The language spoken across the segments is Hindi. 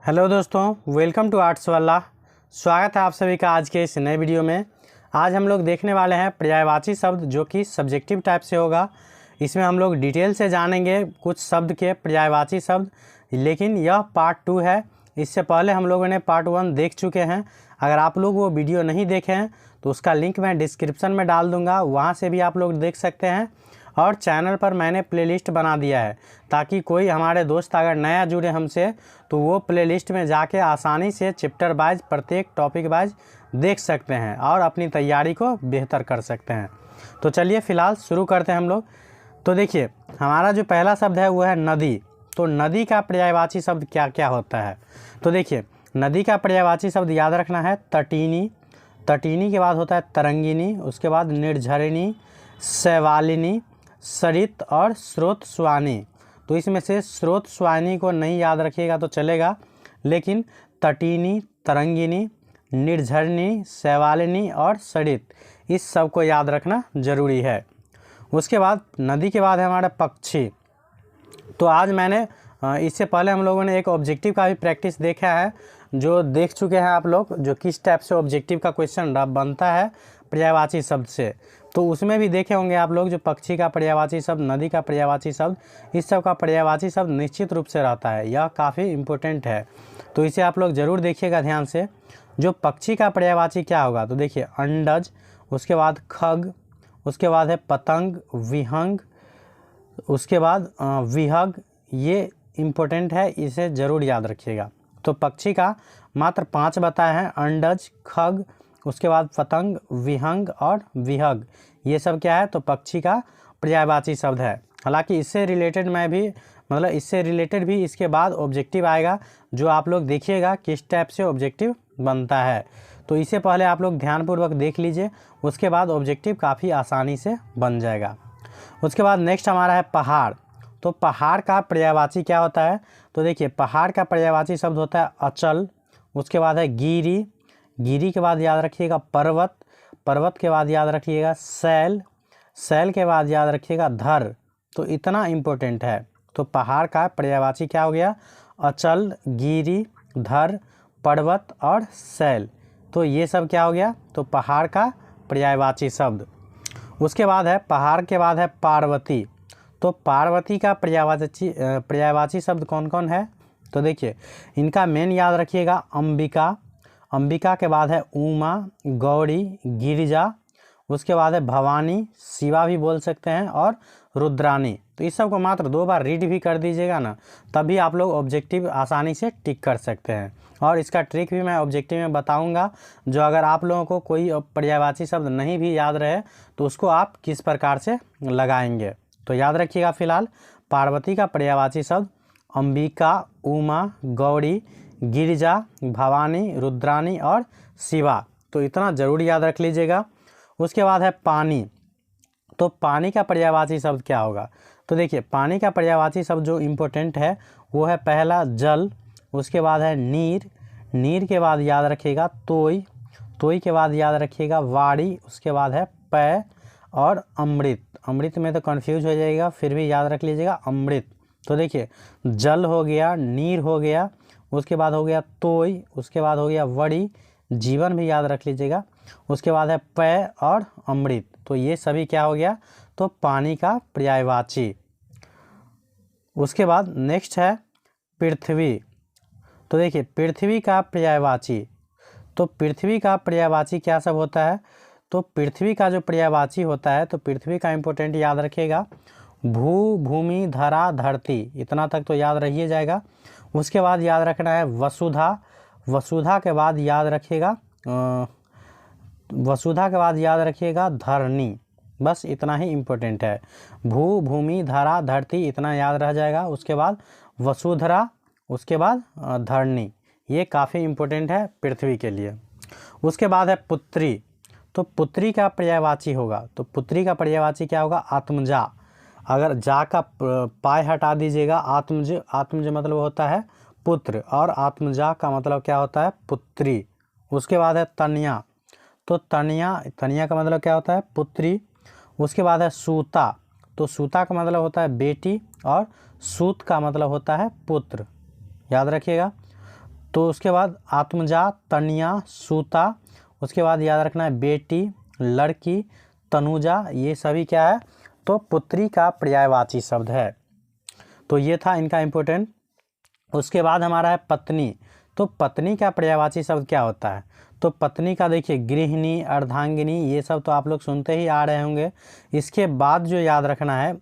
हेलो दोस्तों, वेलकम टू आर्ट्स वाला। स्वागत है आप सभी का आज के इस नए वीडियो में। आज हम लोग देखने वाले हैं पर्यायवाची शब्द, जो कि सब्जेक्टिव टाइप से होगा। इसमें हम लोग डिटेल से जानेंगे कुछ शब्द के पर्यायवाची शब्द, लेकिन यह पार्ट 2 है। इससे पहले हम लोगों ने पार्ट 1 देख चुके हैं। अगर आप लोग वो वीडियो नहीं देखे हैं तो उसका लिंक मैं डिस्क्रिप्शन में डाल दूँगा, वहाँ से भी आप लोग देख सकते हैं। और चैनल पर मैंने प्लेलिस्ट बना दिया है, ताकि कोई हमारे दोस्त अगर नया जुड़े हमसे तो वो प्लेलिस्ट में जाके आसानी से चैप्टर वाइज, प्रत्येक टॉपिक वाइज देख सकते हैं और अपनी तैयारी को बेहतर कर सकते हैं। तो चलिए फ़िलहाल शुरू करते हैं हम लोग। तो देखिए, हमारा जो पहला शब्द है वो है नदी। तो नदी का पर्यायवाची शब्द क्या क्या होता है? तो देखिए, नदी का पर्यायवाची शब्द याद रखना है तटीनी। तटीनी के बाद होता है तरंगिनी, उसके बाद निर्झरिणी, शैवालिनी, सरित और स्रोत स्वानी। तो इसमें से स्रोत स्वानी को नहीं याद रखिएगा तो चलेगा, लेकिन तटीनी, तरंगिनी, निर्झरिणी, शैवालिनी और सरित, इस सब को याद रखना ज़रूरी है। उसके बाद नदी के बाद है हमारा पक्षी। तो आज मैंने इससे पहले हम लोगों ने एक ऑब्जेक्टिव का भी प्रैक्टिस देखा है, जो देख चुके हैं आप लोग, जो किस टाइप से ऑब्जेक्टिव का क्वेश्चन बनता है पर्यायवाची शब्द से। तो उसमें भी देखे होंगे आप लोग, जो पक्षी का पर्यायवाची शब्द, नदी का पर्यायवाची शब्द, इस सब का पर्यायवाची शब्द निश्चित रूप से रहता है। यह काफ़ी इम्पोर्टेंट है, तो इसे आप लोग ज़रूर देखिएगा ध्यान से। जो पक्षी का पर्यायवाची क्या होगा? तो देखिए, अंडज, उसके बाद खग, उसके बाद है पतंग, विहंग, उसके बाद विहग। ये इम्पोर्टेंट है, इसे ज़रूर याद रखिएगा। तो पक्षी का मात्र 5 बताए हैं, अंडज, खग, उसके बाद पतंग, विहंग और विहग। ये सब क्या है? तो पक्षी का पर्यायवाची शब्द है। हालांकि इससे रिलेटेड इससे रिलेटेड भी इसके बाद ऑब्जेक्टिव आएगा, जो आप लोग देखिएगा किस टाइप से ऑब्जेक्टिव बनता है। तो इससे पहले आप लोग ध्यानपूर्वक देख लीजिए, उसके बाद ऑब्जेक्टिव काफ़ी आसानी से बन जाएगा। उसके बाद नेक्स्ट हमारा है पहाड़। तो पहाड़ का पर्यायवाची क्या होता है? तो देखिए, पहाड़ का पर्यायवाची शब्द होता है अचल, उसके बाद है गिरी, गिरी के बाद याद रखिएगा पर्वत, पर्वत के बाद याद रखिएगा शैल, शैल के बाद याद रखिएगा धर। तो इतना इम्पोर्टेंट है। तो पहाड़ का पर्यायवाची क्या हो गया? अचल, गिरी, धर, पर्वत और शैल। तो ये सब क्या हो गया? तो पहाड़ का पर्यायवाची शब्द। उसके बाद है पहाड़ के बाद है पार्वती। तो पार्वती का पर्यायवाची शब्द कौन कौन है? तो देखिए, इनका मेन याद रखिएगा अंबिका, अंबिका के बाद है उमा, गौरी, गिरिजा, उसके बाद है भवानी, शिवा भी बोल सकते हैं, और रुद्रानी। तो इस सब को मात्र 2 बार रीड भी कर दीजिएगा ना, तभी आप लोग ऑब्जेक्टिव आसानी से टिक कर सकते हैं। और इसका ट्रिक भी मैं ऑब्जेक्टिव में बताऊंगा, जो अगर आप लोगों को कोई पर्यायवाची शब्द नहीं भी याद रहे तो उसको आप किस प्रकार से लगाएंगे। तो याद रखिएगा, फिलहाल पार्वती का पर्यायवाची शब्द अंबिका, उमा, गौरी, गिरिजा, भवानी, रुद्रानी और शिवा। तो इतना ज़रूर याद रख लीजिएगा। उसके बाद है पानी। तो पानी का पर्यायवाची शब्द क्या होगा? तो देखिए, पानी का पर्यायवाची शब्द जो इम्पोर्टेंट है वो है पहला जल, उसके बाद है नीर, नीर के बाद याद रखिएगा तोय, तोय के बाद याद रखिएगा वाड़ी, उसके बाद है पै और अमृत। अमृत में तो कन्फ्यूज हो जाएगा, फिर भी याद रख लीजिएगा अमृत। तो देखिए, जल हो गया, नीर हो गया, उसके बाद हो गया तोय, उसके बाद हो गया वड़ी, जीवन भी याद रख लीजिएगा, उसके बाद है पै और अमृत। तो ये सभी क्या हो गया? तो पानी का पर्यायवाची। उसके बाद नेक्स्ट है पृथ्वी। तो देखिए, पृथ्वी का पर्यायवाची। तो पृथ्वी का पर्यायवाची क्या सब होता है? तो पृथ्वी का जो पर्यायवाची होता है, तो पृथ्वी का इम्पोर्टेंट याद रखिएगा, भू, भूमि, धरा, धरती। इतना तक तो याद रहिए जाएगा। उसके बाद याद रखना है वसुधा, वसुधा के बाद याद रखिएगा वसुधा के बाद याद रखिएगा धरणी। बस इतना ही इम्पोर्टेंट है, भू, भूमि, धरा, धरती, इतना याद रह जाएगा। उसके बाद वसुधरा, उसके बाद धरणी। ये काफ़ी इम्पोर्टेंट है पृथ्वी के लिए। उसके बाद है पुत्री। तो पुत्री का पर्यायवाची होगा, तो पुत्री का पर्यायवाची क्या होगा? आत्मजा। अगर जा का पाय हटा दीजिएगा, आत्मज, आत्मज मतलब होता है पुत्र, और आत्मजा का मतलब क्या होता है? पुत्री। उसके बाद है तनिया। तो तनिया, तनिया का मतलब क्या होता है? पुत्री। उसके बाद है सूता। तो सूता का मतलब होता है बेटी, और सूत का मतलब होता है पुत्र। याद रखिएगा। तो उसके बाद आत्मजा, तनिया, सूता, उसके बाद याद रखना है बेटी, लड़की, तनुजा, ये सभी क्या है तो पुत्री का पर्यायवाची शब्द है। तो ये था इनका इम्पोर्टेंट। उसके बाद हमारा है पत्नी। तो पत्नी का पर्यायवाची शब्द क्या होता है? तो पत्नी का देखिए गृहिणी, अर्धांगिनी, ये सब तो आप लोग सुनते ही आ रहे होंगे। इसके बाद जो याद रखना है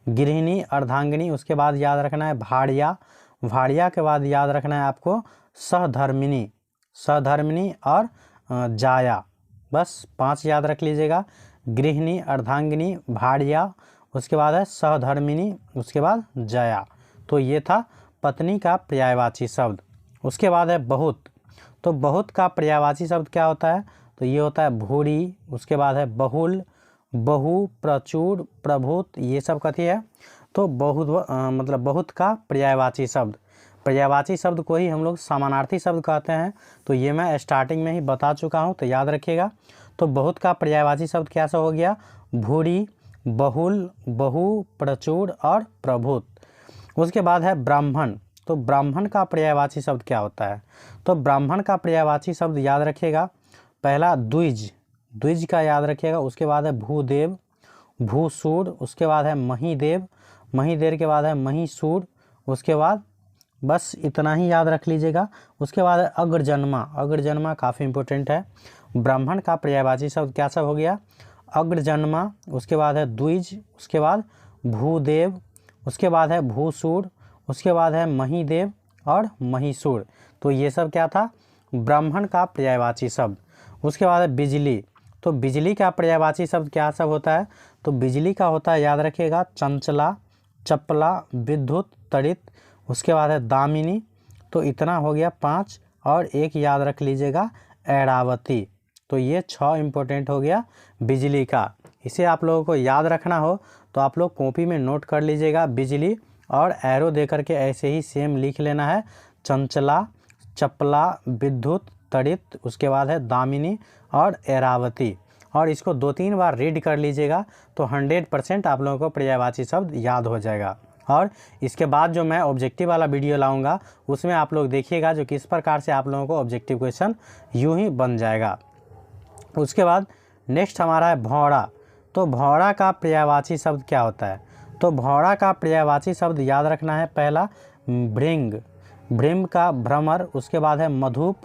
गृहिणी, अर्धांगिनी, उसके बाद याद रखना है भाड़िया, भाड़िया के बाद याद रखना है आपको सहधर्मिणी, सहधर्मिणी और जाया। बस 5 याद रख लीजिएगा, गृहिणी, अर्धांगिनी, भाड़िया, उसके बाद है सहधर्मिणी, उसके बाद जया। तो ये था पत्नी का पर्यायवाची शब्द। उसके बाद है बहुत। तो बहुत का पर्यायवाची शब्द क्या होता है? तो ये होता है भूरी, उसके बाद है बहुल, बहु, प्रचुर, प्रभुत, ये सब कथी है तो बहुत मतलब बहुत का पर्यायवाची शब्द। पर्यायवाची शब्द को ही हम लोग समानार्थी शब्द कहते हैं। तो ये मैं स्टार्टिंग में ही बता चुका हूँ, तो याद रखिएगा। तो बहुत का पर्यायवाची शब्द कैसा हो गया? भूरी, बहुल, बहु, प्रचुर और प्रभुत। उसके बाद है ब्राह्मण। तो ब्राह्मण का पर्यायवाची शब्द क्या होता है? तो ब्राह्मण का पर्यायवाची शब्द याद रखिएगा, पहला द्विज, द्विज का याद रखिएगा। उसके बाद है भूदेव, भूसूर, उसके बाद है महीदेव, महीदेव के बाद है महिसूर, उसके बाद बस इतना ही याद रख लीजिएगा। उसके बाद है अग्रजन्मा, अग्रजन्मा काफ़ी इंपॉर्टेंट है। ब्राह्मण का पर्यायवाची शब्द क्या सब हो गया? अग्रजन्मा, उसके बाद है द्विज, उसके बाद भूदेव, उसके बाद है भूसूर, उसके बाद है महीदेव और महिसूर। तो ये सब क्या था? ब्राह्मण का पर्यायवाची शब्द। उसके बाद है बिजली। तो बिजली का पर्यायवाची शब्द क्या सब होता है? तो बिजली का होता है याद रखिएगा चंचला, चपला, विद्युत, तड़ित, उसके बाद है दामिनी। तो इतना हो गया 5 और एक याद रख लीजिएगा ऐरावती। तो ये 6 इम्पोर्टेंट हो गया बिजली का। इसे आप लोगों को याद रखना हो तो आप लोग कॉपी में नोट कर लीजिएगा बिजली, और एरो दे करके ऐसे ही सेम लिख लेना है चंचला, चपला, विद्युत, तड़ित, उसके बाद है दामिनी और ऐरावती। और इसको 2-3 बार रीड कर लीजिएगा तो 100% आप लोगों को पर्यायवाची शब्द याद हो जाएगा। और इसके बाद जो मैं ऑब्जेक्टिव वाला वीडियो लाऊंगा उसमें आप लोग देखिएगा जो किस प्रकार से आप लोगों को ऑब्जेक्टिव क्वेश्चन यूं ही बन जाएगा। उसके बाद नेक्स्ट हमारा है भौड़ा। तो भौड़ा का पर्यायवाची शब्द क्या होता है? तो भौड़ा का पर्यायवाची शब्द याद रखना है, पहला भृंग, भृंग का भ्रमर, उसके बाद है मधुप,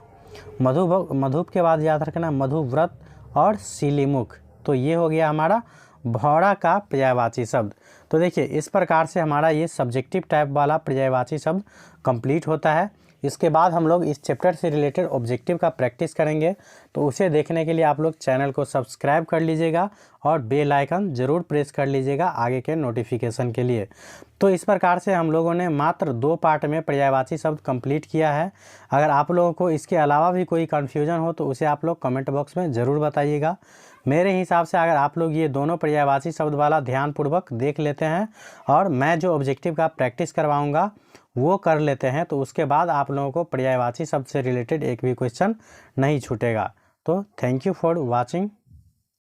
मधुप के बाद याद रखना मधुव्रत और सिलीमुख। तो ये हो गया हमारा भौड़ा का पर्यायवाची शब्द। तो देखिए इस प्रकार से हमारा ये सब्जेक्टिव टाइप वाला पर्यायवाची शब्द कंप्लीट होता है। इसके बाद हम लोग इस चैप्टर से रिलेटेड ऑब्जेक्टिव का प्रैक्टिस करेंगे। तो उसे देखने के लिए आप लोग चैनल को सब्सक्राइब कर लीजिएगा और बेल आइकन ज़रूर प्रेस कर लीजिएगा आगे के नोटिफिकेशन के लिए। तो इस प्रकार से हम लोगों ने मात्र 2 पार्ट में पर्यायवाची शब्द कंप्लीट किया है। अगर आप लोगों को इसके अलावा भी कोई कन्फ्यूजन हो तो उसे आप लोग कमेंट बॉक्स में ज़रूर बताइएगा। मेरे हिसाब से अगर आप लोग ये दोनों पर्यायवाची शब्द वाला ध्यानपूर्वक देख लेते हैं और मैं जो ऑब्जेक्टिव का प्रैक्टिस करवाऊँगा वो कर लेते हैं तो उसके बाद आप लोगों को पर्यायवाची शब्द से रिलेटेड एक भी क्वेश्चन नहीं छूटेगा। तो थैंक यू फॉर वॉचिंग।